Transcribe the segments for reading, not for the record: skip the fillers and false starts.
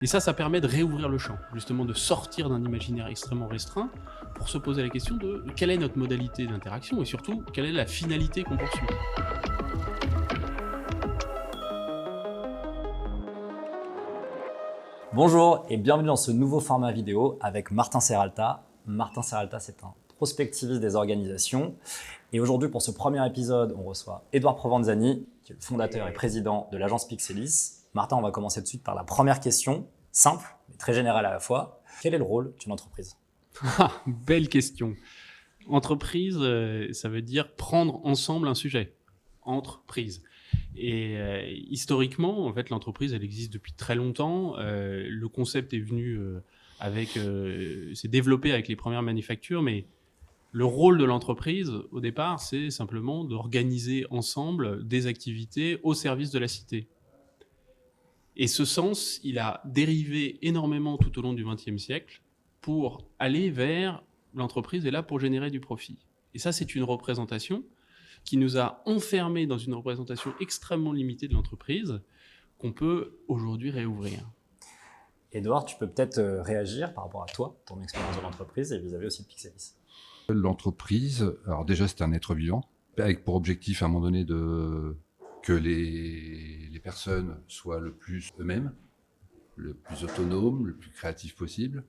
Et ça permet de réouvrir le champ, justement de sortir d'un imaginaire extrêmement restreint pour se poser la question de quelle est notre modalité d'interaction et surtout quelle est la finalité qu'on poursuit. Bonjour et bienvenue dans ce nouveau format vidéo avec Martin Serralta. Martin Serralta, c'est un prospectiviste des organisations. Et aujourd'hui, pour ce premier épisode, on reçoit Edouard Provenzani, qui est le fondateur et président de l'agence Pixelis. Martin, on va commencer tout de suite par la première question, simple, mais très générale à la fois. Quel est le rôle d'une entreprise ? Ah, belle question. Entreprise, ça veut dire prendre ensemble un sujet. Entreprise. Et historiquement, en fait, l'entreprise, elle existe depuis très longtemps. Le concept est venu s'est développé avec les premières manufactures, mais le rôle de l'entreprise, au départ, c'est simplement d'organiser ensemble des activités au service de la cité. Et ce sens, il a dérivé énormément tout au long du XXe siècle pour aller vers l'entreprise est là pour générer du profit. Et ça, c'est une représentation qui nous a enfermés dans une représentation extrêmement limitée de l'entreprise qu'on peut aujourd'hui réouvrir. Edouard, tu peux peut-être réagir par rapport à toi, ton expérience de l'entreprise et vis-à-vis aussi de Pixelis. L'entreprise, alors déjà c'est un être vivant, avec pour objectif à un moment donné que les personnes soient le plus eux-mêmes, le plus autonomes, le plus créatifs possible.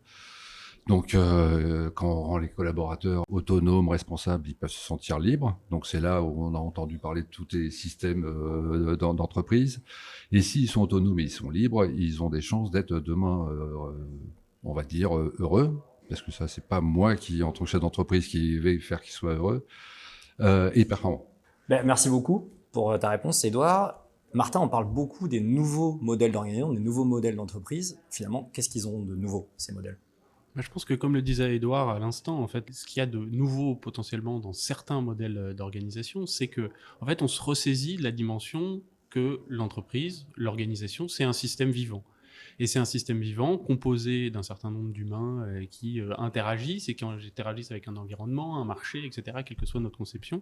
Donc quand on rend les collaborateurs autonomes, responsables, ils peuvent se sentir libres. Donc c'est là où on a entendu parler de tous les systèmes d'entreprise. Et s'ils sont autonomes et ils sont libres, ils ont des chances d'être demain, on va dire, heureux. Parce que ça, c'est pas moi qui, en tant que chef d'entreprise, qui vais faire qu'ils soient heureux et performants. Merci beaucoup pour ta réponse, Edouard. Martin, on parle beaucoup des nouveaux modèles d'organisation, des nouveaux modèles d'entreprise. Finalement, qu'est-ce qu'ils ont de nouveau, ces modèles ? Je pense que, comme le disait Edouard à l'instant, en fait, ce qu'il y a de nouveau potentiellement dans certains modèles d'organisation, c'est que, en fait, on se ressaisit de la dimension que l'entreprise, l'organisation, c'est un système vivant. Et c'est un système vivant composé d'un certain nombre d'humains qui interagissent et qui interagissent avec un environnement, un marché, etc., quelle que soit notre conception.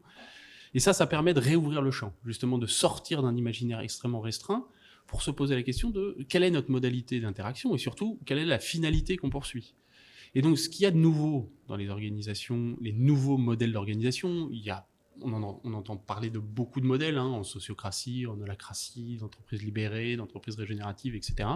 Et ça permet de réouvrir le champ, justement de sortir d'un imaginaire extrêmement restreint pour se poser la question de quelle est notre modalité d'interaction et surtout quelle est la finalité qu'on poursuit. Et donc, ce qu'il y a de nouveau dans les organisations, les nouveaux modèles d'organisation, on entend parler de beaucoup de modèles, en sociocratie, en holacratie, d'entreprises libérées, d'entreprises régénératives, etc.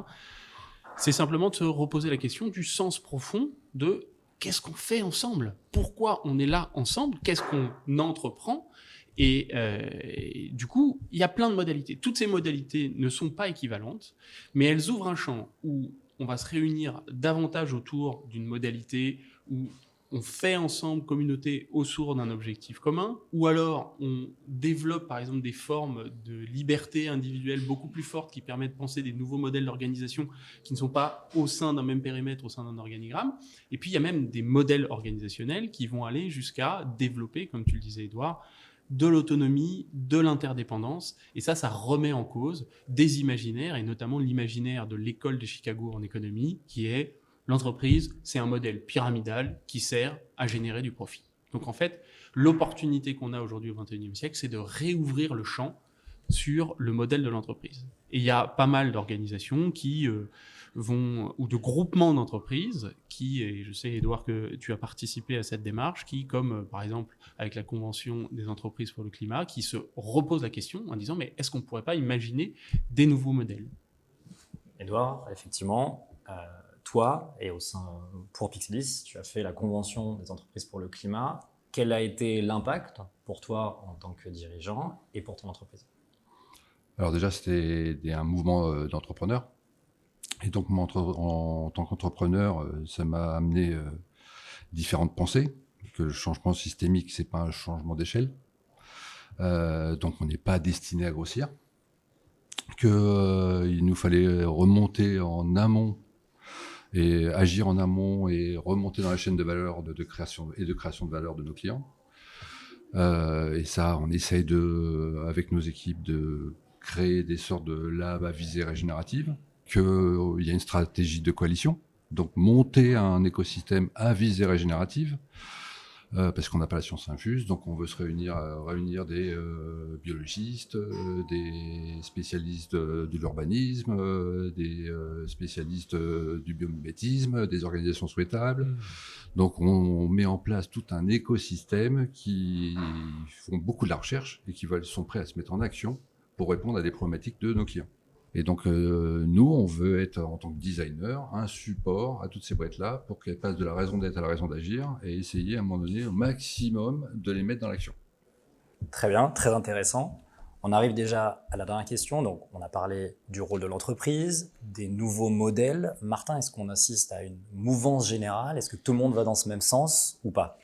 C'est simplement de se reposer la question du sens profond de qu'est-ce qu'on fait ensemble ? Pourquoi on est là ensemble ? Qu'est-ce qu'on entreprend ? Et du coup, il y a plein de modalités. Toutes ces modalités ne sont pas équivalentes, mais elles ouvrent un champ où on va se réunir davantage autour d'une modalité où on fait ensemble communauté autour d'un objectif commun, ou alors on développe par exemple des formes de liberté individuelle beaucoup plus fortes qui permettent de penser des nouveaux modèles d'organisation qui ne sont pas au sein d'un même périmètre, au sein d'un organigramme. Et puis il y a même des modèles organisationnels qui vont aller jusqu'à développer, comme tu le disais Edouard, de l'autonomie, de l'interdépendance, et ça remet en cause des imaginaires, et notamment l'imaginaire de l'école de Chicago en économie, qui est l'entreprise, c'est un modèle pyramidal qui sert à générer du profit. Donc en fait, l'opportunité qu'on a aujourd'hui au XXIe siècle, c'est de réouvrir le champ sur le modèle de l'entreprise. Et il y a pas mal d'organisations qui ou de groupements d'entreprises qui, et je sais Edouard que tu as participé à cette démarche, qui comme par exemple avec la Convention des entreprises pour le climat, qui se reposent la question en disant mais est-ce qu'on ne pourrait pas imaginer des nouveaux modèles ? Edouard, effectivement, toi et pour Pixelis, tu as fait la Convention des entreprises pour le climat. Quel a été l'impact pour toi en tant que dirigeant et pour ton entreprise ? Alors déjà, c'était un mouvement d'entrepreneurs. Et donc, moi, en tant qu'entrepreneur, ça m'a amené différentes pensées, que le changement systémique, c'est pas un changement d'échelle. Donc, on n'est pas destiné à grossir. Il nous fallait remonter en amont et agir en amont et remonter dans la chaîne de valeur de création de valeur de nos clients. Et ça, on essaye avec nos équipes de créer des sortes de labs à visée régénérative, qu'il y a une stratégie de coalition, donc monter un écosystème à visée régénérative, parce qu'on n'a pas la science infuse, donc on veut se réunir des biologistes, des spécialistes de l'urbanisme, des spécialistes du biomimétisme, des organisations souhaitables. Donc on met en place tout un écosystème qui font beaucoup de la recherche et qui sont prêts à se mettre en action pour répondre à des problématiques de nos clients. Et donc, nous, on veut être, en tant que designer, un support à toutes ces boîtes-là pour qu'elles passent de la raison d'être à la raison d'agir et essayer, à un moment donné, au maximum de les mettre dans l'action. Très bien, très intéressant. On arrive déjà à la dernière question. Donc, on a parlé du rôle de l'entreprise, des nouveaux modèles. Martin, est-ce qu'on assiste à une mouvance générale? Est-ce que tout le monde va dans ce même sens ou pas?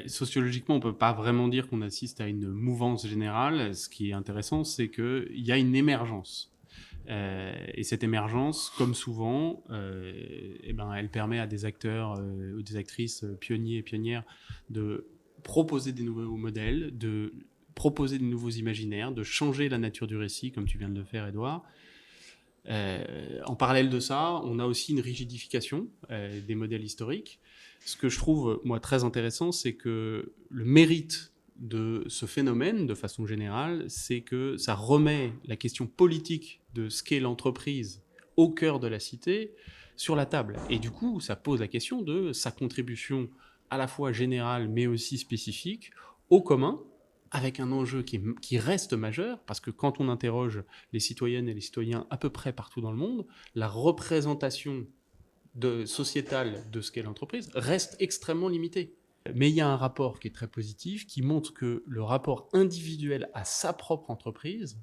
Sociologiquement, on ne peut pas vraiment dire qu'on assiste à une mouvance générale. Ce qui est intéressant, c'est qu'il y a une émergence. Et cette émergence, comme souvent, elle permet à des acteurs ou des actrices pionniers et pionnières de proposer des nouveaux modèles, de proposer de nouveaux imaginaires, de changer la nature du récit, comme tu viens de le faire, Édouard. En parallèle de ça, on a aussi une rigidification des modèles historiques. Ce que je trouve, moi, très intéressant, c'est que le mérite de ce phénomène, de façon générale, c'est que ça remet la question politique de ce qu'est l'entreprise au cœur de la cité sur la table. Et du coup, ça pose la question de sa contribution à la fois générale, mais aussi spécifique, au commun, avec un enjeu qui reste majeur, parce que quand on interroge les citoyennes et les citoyens à peu près partout dans le monde, la représentation sociétale de ce qu'est l'entreprise reste extrêmement limitée. Mais il y a un rapport qui est très positif, qui montre que le rapport individuel à sa propre entreprise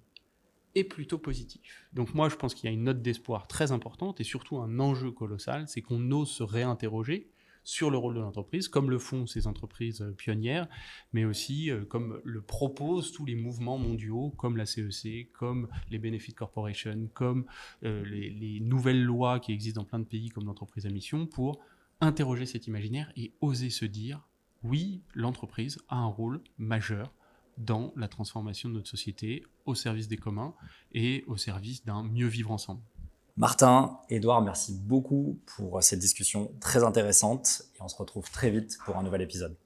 est plutôt positif. Donc moi, je pense qu'il y a une note d'espoir très importante et surtout un enjeu colossal, c'est qu'on ose se réinterroger sur le rôle de l'entreprise, comme le font ces entreprises pionnières, mais aussi comme le proposent tous les mouvements mondiaux, comme la CEC, comme les Benefit Corporation, comme les nouvelles lois qui existent dans plein de pays comme l'entreprise à mission, pour interroger cet imaginaire et oser se dire, oui, l'entreprise a un rôle majeur dans la transformation de notre société, au service des communs et au service d'un mieux vivre ensemble. Martin, Édouard, merci beaucoup pour cette discussion très intéressante et on se retrouve très vite pour un nouvel épisode.